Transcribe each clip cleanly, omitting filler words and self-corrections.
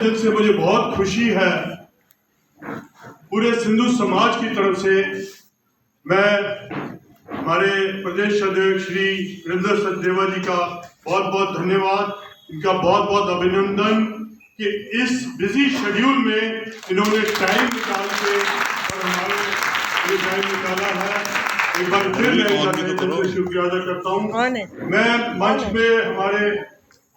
दिल से मुझे बहुत खुशी है, पूरे सिंधु समाज की तरफ से मैं हमारे प्रदेश अध्यक्ष श्री वीरेंद्र सचदेवा जी का बहुत बहुत धन्यवाद, इनका बहुत बहुत अभिनंदन कि इस बिजी शेड्यूल में इन्होंने टाइम निकाल के और हमारे लिए टाइम निकाला है। एक बार फिर मैं शुक्रिया अदा करता हूँ। मैं मंच में हमारे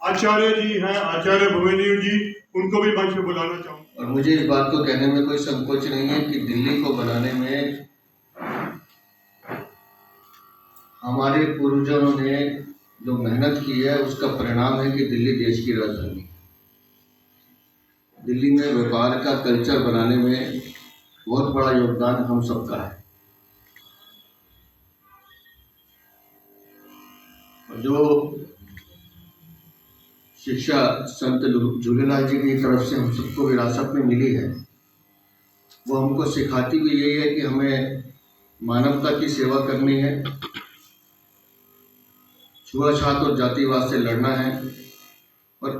आचार्य जी हैं, आचार्य भुवनेश्वर जी, उनको भी मंच में बुलाना चाहूँगा। और मुझे इस बात को कहने में कोई संकोच नहीं है कि दिल्ली को बनाने में हमारे पूर्वजों ने जो मेहनत की है उसका परिणाम है कि दिल्ली देश की राजधानी है। दिल्ली में व्यापार का कल्चर बनाने में बहुत बड़ा योगदान हम सबका है। और जो शिक्षा संत झूलेलाल जी की तरफ से हम सबको विरासत में मिली है, वो हमको सिखाती भी यही है कि हमें मानवता की सेवा करनी है, छुआछूत और जातिवाद से लड़ना है और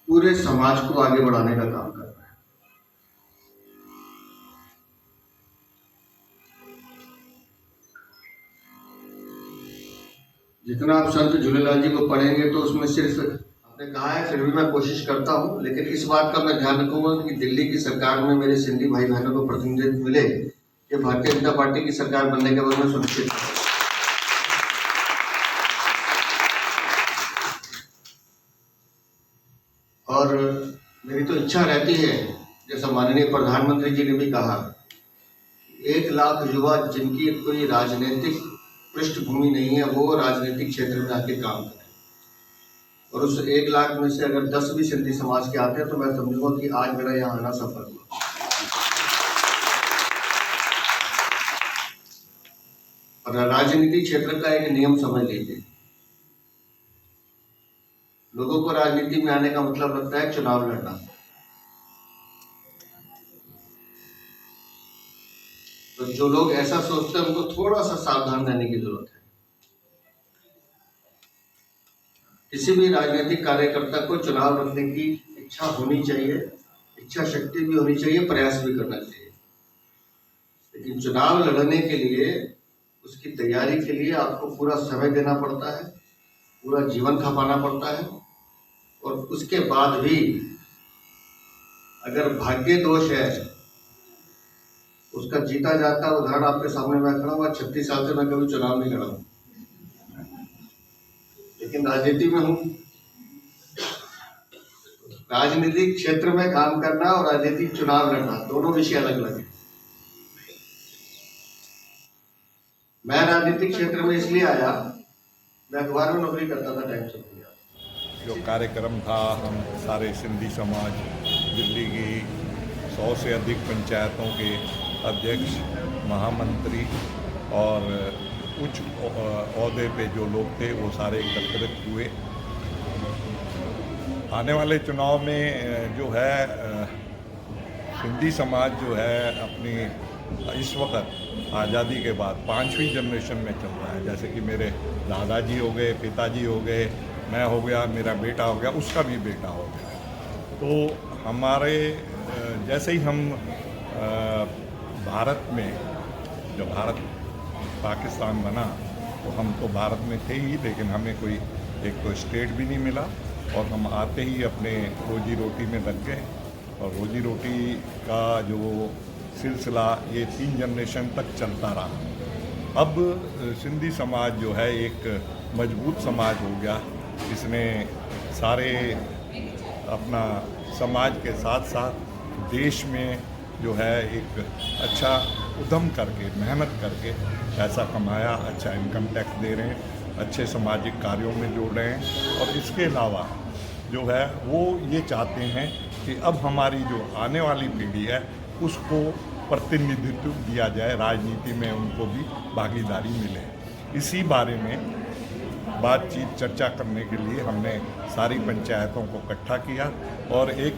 पूरे समाज को आगे बढ़ाने का काम करना है। जितना आप संत झूलेलाल जी को पढ़ेंगे तो उसमें सिर्फ आपने कहा है, फिर भी मैं कोशिश करता हूं, लेकिन इस बात का मैं ध्यान रखूंगा कि दिल्ली की सरकार में मेरे सिंधी भाई बहनों को प्रतिनिधित्व मिले, ये भारतीय जनता पार्टी की सरकार बनने के बाद में सुनिश्चित है। और मेरी तो इच्छा रहती है, जैसा माननीय प्रधानमंत्री जी ने भी कहा, 1 लाख युवा जिनकी कोई राजनीतिक पृष्ठभूमि नहीं है वो राजनीतिक क्षेत्र में आके काम करें, और उस 1 लाख में से अगर 10 भी सिंधी समाज के आते हैं तो मैं समझूंगा कि आज मेरा यहाँ आना सफल हुआ। और राजनीतिक क्षेत्र का एक नियम समझ लीजिए, लोगों को राजनीति में आने का मतलब लगता है चुनाव लड़ना। तो जो लोग ऐसा सोचते हैं उनको थोड़ा सा सावधान रहने की जरूरत है। किसी भी राजनीतिक कार्यकर्ता को चुनाव लड़ने की इच्छा होनी चाहिए, इच्छा शक्ति भी होनी चाहिए, प्रयास भी करना चाहिए। लेकिन चुनाव लड़ने के लिए, उसकी तैयारी के लिए आपको पूरा समय देना पड़ता है, पूरा जीवन खपाना पड़ता है। और उसके बाद भी अगर भाग्य दोष है, उसका जीता जाता उदाहरण आपके सामने मैं खड़ा हूँ। 36 साल से मैं कभी चुनाव नहीं लड़ा हूँ, लेकिन राजनीति में हूँ। राजनीतिक क्षेत्र में काम करना और राजनीतिक चुनाव लड़ना दोनों विषय अलग अलग है। मैं राजनीतिक क्षेत्र में इसलिए आया, मैं अखबार में नौकरी करता था, टाइम्स ऑफ इंडिया। जो कार्यक्रम था, हम सारे सिंधी समाज, दिल्ली की 100 से अधिक पंचायतों के अध्यक्ष, महामंत्री और उच्च ओहदे पे जो लोग थे वो सारे एकत्रित हुए। आने वाले चुनाव में जो है सिंधी समाज जो है अपनी इस वक्त आज़ादी के बाद 5वीं जनरेशन में चल रहा है। जैसे कि मेरे दादाजी हो गए, पिताजी हो गए, मैं हो गया, मेरा बेटा हो गया, उसका भी बेटा हो गया। तो हमारे जैसे ही हम भारत में, जब भारत पाकिस्तान बना तो हम तो भारत में थे ही, लेकिन हमें कोई एक तो स्टेट भी नहीं मिला और हम आते ही अपने रोजी रोटी में लग गए। और रोजी रोटी का जो सिलसिला ये 3 जनरेशन तक चलता रहा। अब सिंधी समाज जो है एक मजबूत समाज हो गया, इसने सारे अपना समाज के साथ साथ देश में जो है एक अच्छा उद्यम करके, मेहनत करके पैसा कमाया, अच्छा इनकम टैक्स दे रहे हैं, अच्छे सामाजिक कार्यों में जोड़ रहे हैं। और इसके अलावा जो है वो ये चाहते हैं कि अब हमारी जो आने वाली पीढ़ी है उसको प्रतिनिधित्व दिया जाए, राजनीति में उनको भी भागीदारी मिले। इसी बारे में बातचीत, चर्चा करने के लिए हमने सारी पंचायतों को इकट्ठा किया और एक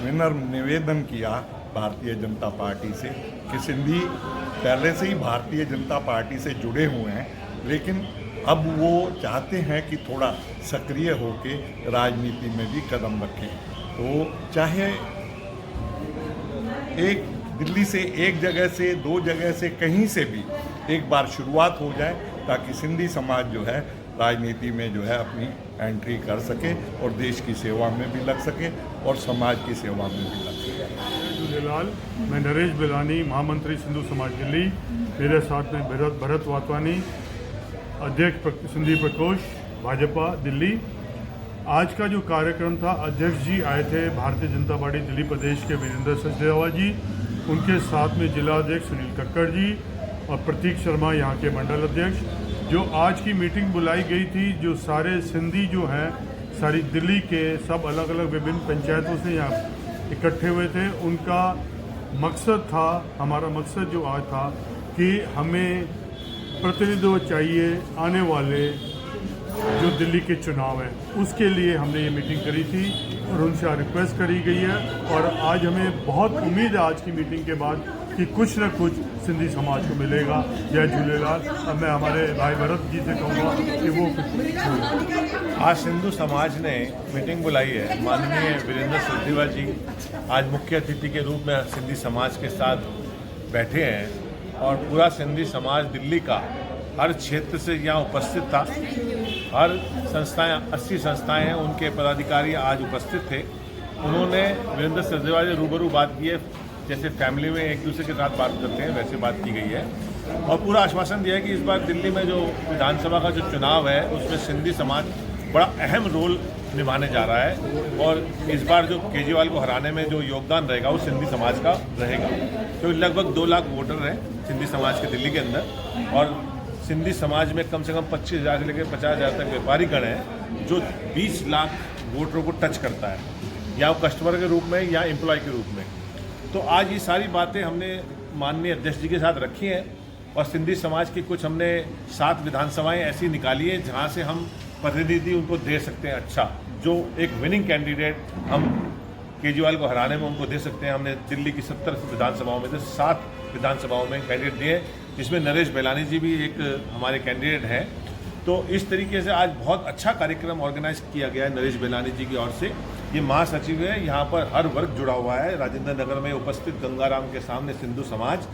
विनम्र निवेदन किया भारतीय जनता पार्टी से कि सिंधी पहले से ही भारतीय जनता पार्टी से जुड़े हुए हैं, लेकिन अब वो चाहते हैं कि थोड़ा सक्रिय होकर राजनीति में भी कदम रखें। तो चाहे एक दिल्ली से, एक जगह से, दो जगह से, कहीं से भी एक बार शुरुआत हो जाए, ताकि सिंधी समाज जो है राजनीति में जो है अपनी एंट्री कर सके और देश की सेवा में भी लग सके और समाज की सेवा में भी लग सके। जय झूलेलाल। मैं नरेश बेलानी, महामंत्री सिंधु समाज दिल्ली। मेरे साथ में भरत वातवानी, अध्यक्ष सिंधी प्रकोष्ठ भाजपा दिल्ली। आज का जो कार्यक्रम था, अध्यक्ष जी आए थे भारतीय जनता पार्टी दिल्ली प्रदेश के वीरेंद्र सचदेवा जी, उनके साथ में जिला अध्यक्ष सुनील कक्कड़ जी और प्रतीक शर्मा यहाँ के मंडल अध्यक्ष। जो आज की मीटिंग बुलाई गई थी, जो सारे सिंधी जो हैं सारी दिल्ली के सब अलग अलग विभिन्न पंचायतों से यहाँ इकट्ठे हुए थे, उनका मकसद था, हमारा मकसद जो आज था कि हमें प्रतिनिधित्व चाहिए आने वाले जो दिल्ली के चुनाव हैं, उसके लिए हमने ये मीटिंग करी थी और उनसे रिक्वेस्ट करी गई है। और आज हमें बहुत उम्मीद है आज की मीटिंग के बाद कि कुछ न कुछ सिंधी समाज को मिलेगा। जय झूलेलाल। अब मैं हमारे भाई भरत जी से कहूँगा कि वो कुछ। आज सिंधु समाज ने मीटिंग बुलाई है। माननीय वीरेंद्र सचदेवा जी आज मुख्य अतिथि के रूप में सिंधी समाज के साथ बैठे हैं और पूरा सिंधी समाज दिल्ली का हर क्षेत्र से यहाँ उपस्थित था। हर संस्थाएं, 80 संस्थाएं हैं, उनके पदाधिकारी आज उपस्थित थे। उन्होंने वीरेंद्र सचदेवा से रूबरू बात की है, जैसे फैमिली में एक दूसरे के साथ बात करते हैं वैसे बात की गई है और पूरा आश्वासन दिया है कि इस बार दिल्ली में जो विधानसभा का जो चुनाव है उसमें सिंधी समाज बड़ा अहम रोल निभाने जा रहा है और इस बार जो केजरीवाल को हराने में जो योगदान रहेगा वो सिंधी समाज का रहेगा। तो लगभग 2 लाख वोटर हैं सिंधी समाज के दिल्ली के अंदर और सिंधी समाज में कम से कम 25,000 से लेकर 50,000 तक व्यापारी गण हैं जो 20 लाख वोटरों को टच करता है, या वो कस्टमर के रूप में या एम्प्लॉय के रूप में। तो आज ये सारी बातें हमने माननीय अध्यक्ष जी के साथ रखी हैं और सिंधी समाज की कुछ हमने 7 विधानसभाएं ऐसी निकाली हैं जहाँ से हम प्रतिनिधि उनको दे सकते हैं। अच्छा, जो एक विनिंग कैंडिडेट हम केजरीवाल को हराने में उनको दे सकते हैं। हमने दिल्ली की 70 विधानसभाओं में से 7 विधानसभाओं में कैंडिडेट दिए, जिसमें नरेश बेलानी जी भी एक हमारे कैंडिडेट हैं। तो इस तरीके से आज बहुत अच्छा कार्यक्रम ऑर्गेनाइज किया गया है नरेश बेलानी जी की ओर से। ये महासचिव है, यहाँ पर हर वर्ग जुड़ा हुआ है। राजेंद्र नगर में उपस्थित गंगाराम के सामने सिंधु समाज,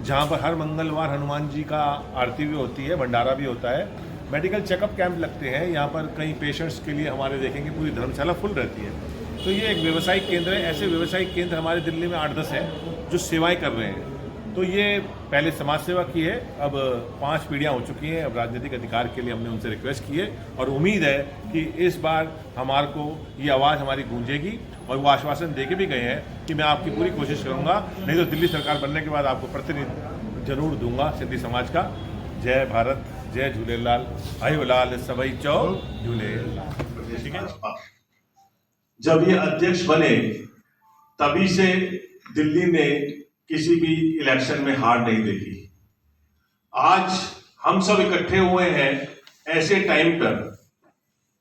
जहाँ पर हर मंगलवार हनुमान जी का आरती भी होती है, भंडारा भी होता है, मेडिकल चेकअप कैंप लगते हैं। यहाँ पर कई पेशेंट्स के लिए हमारे देखेंगे पूरी धर्मशाला फुल रहती है। तो ये एक व्यवसायिक केंद्र है। ऐसे व्यवसायिक केंद्र हमारे दिल्ली में 8-10 हैं जो सेवाएँ कर रहे हैं। तो ये पहले समाज सेवा की है, अब 5 पीढ़ियाँ हो चुकी हैं। अब राजनीतिक अधिकार के लिए हमने उनसे रिक्वेस्ट की है और उम्मीद है कि इस बार हमारे को ये आवाज़ हमारी गूंजेगी और वो आश्वासन दे के भी गए हैं कि मैं आपकी पूरी कोशिश करूँगा, नहीं तो दिल्ली सरकार बनने के बाद आपको प्रतिनिधि जरूर दूंगा सिंधी समाज का। जय भारत, जय झूलेलाल, आयुलाल सभई चौ झूलेलाल। ठीक है। जब ये अध्यक्ष बने तभी से दिल्ली ने किसी भी इलेक्शन में हार नहीं देखी। आज हम सब इकट्ठे हुए हैं ऐसे टाइम पर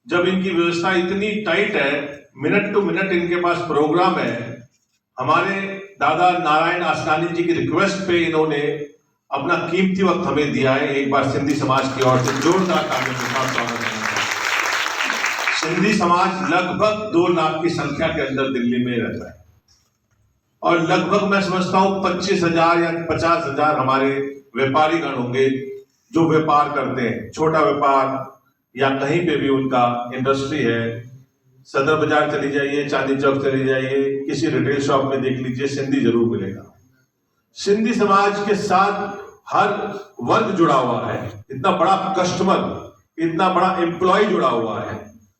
जब इनकी व्यवस्था इतनी टाइट है, मिनट टू मिनट इनके पास प्रोग्राम है। हमारे दादा नारायण आसनानी जी की रिक्वेस्ट पे इन्होंने अपना कीमती वक्त हमें दिया है। एक बार सिंधी समाज की ओर से जोरदार तालियों के साथ स्वागत है। सिंधी समाज लगभग 2 लाख की संख्या के अंदर दिल्ली में रहता है और लगभग मैं समझता हूं 25,000 या 50,000 हमारे व्यापारी गण होंगे जो व्यापार करते हैं, छोटा व्यापार या कहीं पे भी उनका इंडस्ट्री है। सदर बाजार चली जाइए, चांदनी चौक चली जाइए, किसी रिटेल शॉप में देख लीजिए, सिंधी जरूर मिलेगा। सिंधी समाज के साथ हर वर्ग जुड़ा हुआ है, इतना बड़ा कस्टमर, इतना बड़ा एम्प्लॉय जुड़ा हुआ है।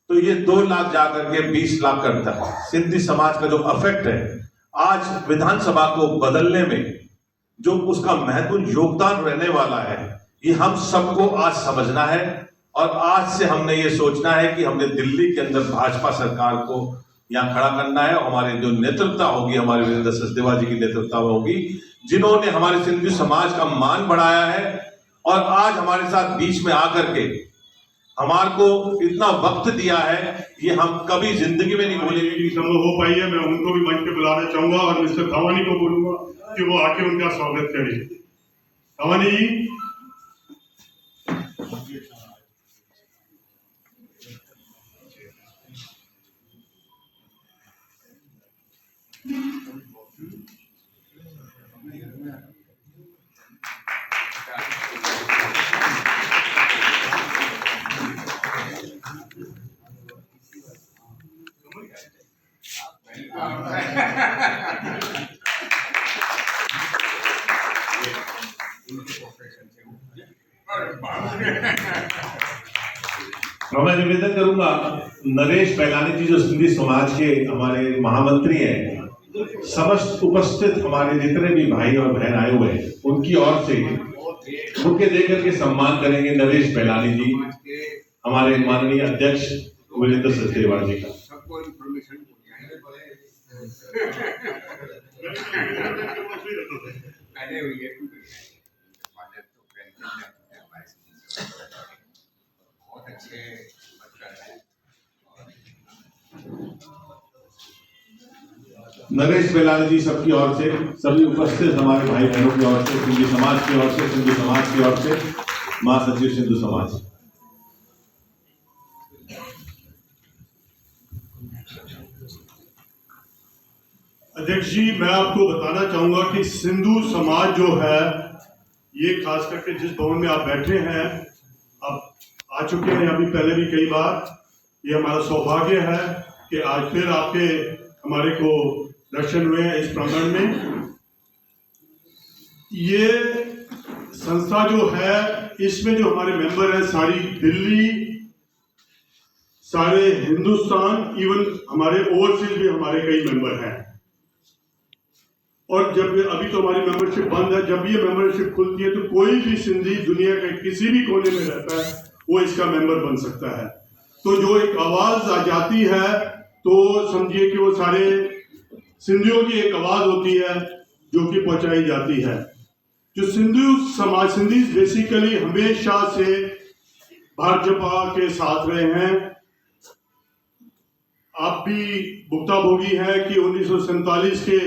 तो ये 2 लाख जाकर के 20 लाख करता है। सिंधी समाज का जो अफेक्ट है आज विधानसभा को बदलने में, जो उसका महत्वपूर्ण योगदान रहने वाला है, ये हम सबको आज समझना है और आज से हमने ये सोचना है कि हमने दिल्ली के अंदर भाजपा सरकार को यहाँ खड़ा करना है। और हमारे जो नेतृत्व होगी, हमारे वीरेंद्र सचदेवा जी की नेतृत्व होगी, जिन्होंने हमारे सिंधी समाज का मान बढ़ाया है और आज हमारे साथ बीच में आकर के हमारे को इतना वक्त दिया है, ये हम कभी जिंदगी में नहीं भूलेंगे। संभव हो पाई है। मैं उनको भी मंच पे बुलाना चाहूंगा और मिस्टर धवानी को बोलूंगा कि वो आके उनका स्वागत करें। धवानी जी। और मैं निवेदन करूंगा नरेश बैलानी जी जो सिंधी समाज के हमारे महामंत्री हैं, समस्त उपस्थित हमारे जितने भी भाई और बहन आए हुए हैं उनकी ओर से बुके देकर के सम्मान करेंगे नरेश बैलानी जी, हमारे माननीय अध्यक्ष वीरेंद्र सचदेवा जी का। सबको इन्फॉर्मेशन पहले हुई है बहुत अच्छे वर्कर हैं। नरेश बैलानी जी सबकी ओर से, सभी उपस्थित हमारे भाई बहनों की ओर से, सिंधी समाज की ओर से, सिंधी समाज की ओर से, महासचिव सिंधु समाज। अध्यक्ष जी, मैं आपको बताना चाहूंगा कि सिंधु समाज जो है ये खास करके जिस भवन में आप बैठे हैं, आप आ चुके हैं अभी पहले भी कई बार, ये हमारा सौभाग्य है कि आज फिर आपके हमारे को दर्शन हुए हैं इस प्रांगण में। ये संस्था जो है इसमें जो हमारे मेंबर हैं सारी दिल्ली, सारे हिंदुस्तान, इवन हमारे ओवरसीज भी हमारे कई मेंबर हैं। और जब अभी तो हमारी मेंबरशिप बंद है, जब ये मेंबरशिप खुलती है तो कोई भी सिंधी दुनिया के किसी भी कोने में रहता है वो इसका मेंबर बन सकता है। तो जो एक आवाज आ जाती है तो समझिए कि वो सारे सिंधियों की एक आवाज होती है जो कि पहुंचाई जाती है। जो सिंधु समाज, सिंधी बेसिकली हमेशा से भाजपा के साथ रहे हैं। आप भी भुक्ताभोगी हैं कि 1947 के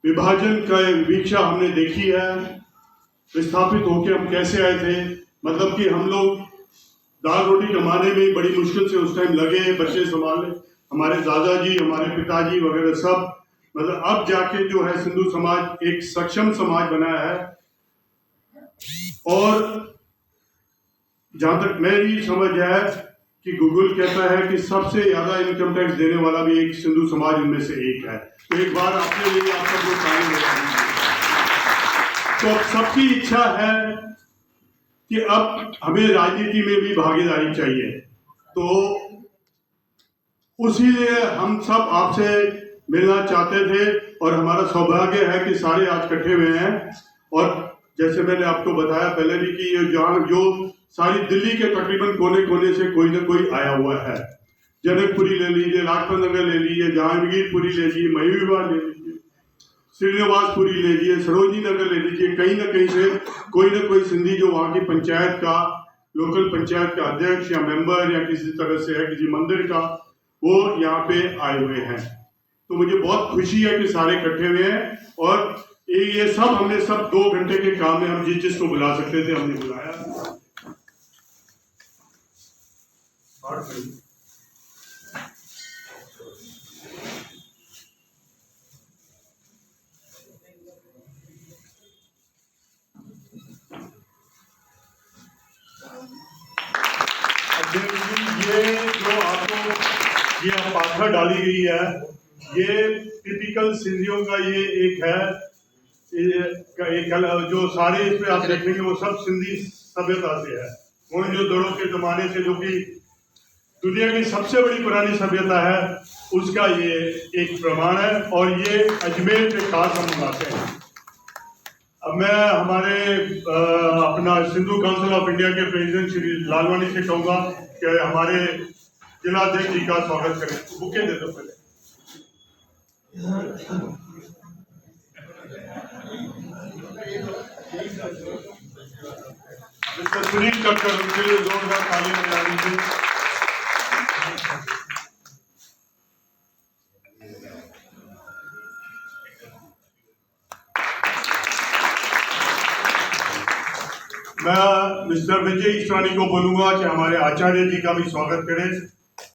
विभाजन का वीक्षा हमने देखी है, विस्थापित होकर हम कैसे आए थे। मतलब कि हम लोग दाल रोटी कमाने में बड़ी मुश्किल से उस टाइम लगे, बच्चे संभाले, हमारे दादाजी, हमारे पिताजी वगैरह सब, मतलब अब जाके जो है सिंधु समाज एक सक्षम समाज बना है। और जहां तक मेरी समझ है कि गूगल कहता है कि सबसे ज्यादा इनकम टैक्स देने वाला भी एक सिंधु समाज उनमें से एक है। तो एक बार अपने लिए आप सब लोग ताली बजाएंगे। तो सबकी इच्छा है कि अब हमें राजनीति में भी भागीदारी चाहिए, तो उसी लिए हम सब आपसे मिलना चाहते थे और हमारा सौभाग्य है कि सारे आज इकट्ठे हुए हैं। और जैसे मैंने आपको बताया पहले भी कि ये जो सारी दिल्ली के तकरीबन कोने कोने से कोई ना कोई आया हुआ है। जनकपुरी ले लीजिए, लाजपत नगर ले लीजिए, जहांगीरपुरी ले लीजिए, मयूरबाग ले लीजिए, श्रीनिवासपुरी ले लीजिए, सरोजनी नगर ले लीजिए, कहीं ना कहीं से कोई ना कोई सिंधी जो वहाँ की पंचायत का, लोकल पंचायत का अध्यक्ष या मेंबर या किसी तरह से है, किसी मंदिर का, वो यहाँ पे आए हुए हैं। तो मुझे बहुत खुशी है कि सारे इकट्ठे हुए हैं। और ये सब हमने सब 2 घंटे के काम में हम जिसको बुला सकते थे हमने बुलाया। ये जो आपको ये पाथर डाली गई है, ये टिपिकल सिंधियों का ये एक है, जो सारे इसमें आप देखेंगे वो सब सिंधी सभ्यता से है। मोहनजोदड़ो के जमाने से, जो कि दुनिया की सबसे बड़ी पुरानी सभ्यता है, उसका ये एक प्रमाण है। और ये अजमेर से खास हम मंगाते हैं। अब मैं हमारे अपना सिंधु काउंसिल ऑफ इंडिया के प्रेसिडेंट श्री लालवानी से कहूँगा कि हमारे जिलाध्यक्ष जी का स्वागत करें। बुके दे दो पहले। मिस्टर सुनील कक्कर, उनके लिए जोरदार ताली बजा दीजिए। मैं मिस्टर विजय ईसरानी को बोलूंगा कि हमारे आचार्य जी का भी स्वागत करें।